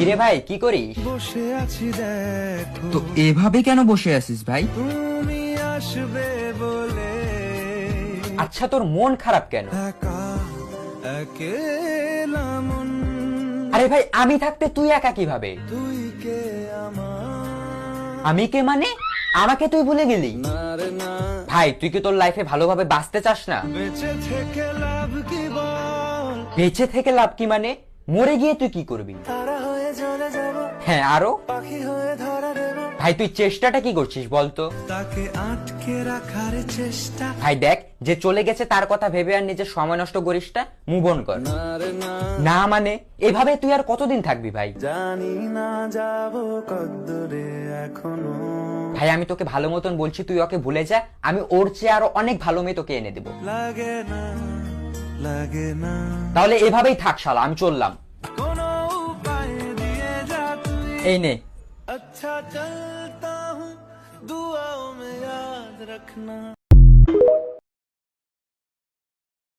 কিরে ভাই কি করিস? বসে আছি দেখো তো এভাবে কেন বসে আছিস ভাই? তুমি আসবে বলে আচ্ছা তোর মন খারাপ কেন? একা একেলা মন আরে ভাই আমি থাকতে তুই একা কিভাবে? তুই কে আমার আমি কে মানে? আমাকে তুই ভুলে গেলি? না রে না ভাই তুই কি তোর লাইফে ভালোভাবে বাঁচতে চাস না? বেঁচে থেকে লাভ কি বল বেঁচে থেকে লাভ কি মানে? মরে গিয়ে তুই কি করবি? তারা হয়ে চলে যাব হ্যাঁ আরো? পাখি হয়ে ধরা দেব ভাই তুই চেষ্টাটা কি করছিস বলতো? তাকে আটকে রাখার চেষ্টা ভাই দেখ যে চলে গেছে তার কথা ভেবে আর নিজের সময় নষ্ট করিস না, মুভ অন কর। না রে না না মানে এভাবে তুই আর কতদিন থাকবি ভাই? জানি না যাব কদ্দূরে এখনো ভাই আমি তোকে ভালো মতন বলছি তুই ওকে ভুলে যা, আমি ওর চেয়ে আরো অনেক ভালো মেয়ে তোকে এনে দেবো। লাগে না লাগে না তাহলে এভাবেই থাক শালা, আমি চললাম। কোনো উপায় দিয়ে যা তুই এই নে। अच्छा चलता हूँ दुआओं में याद रखना।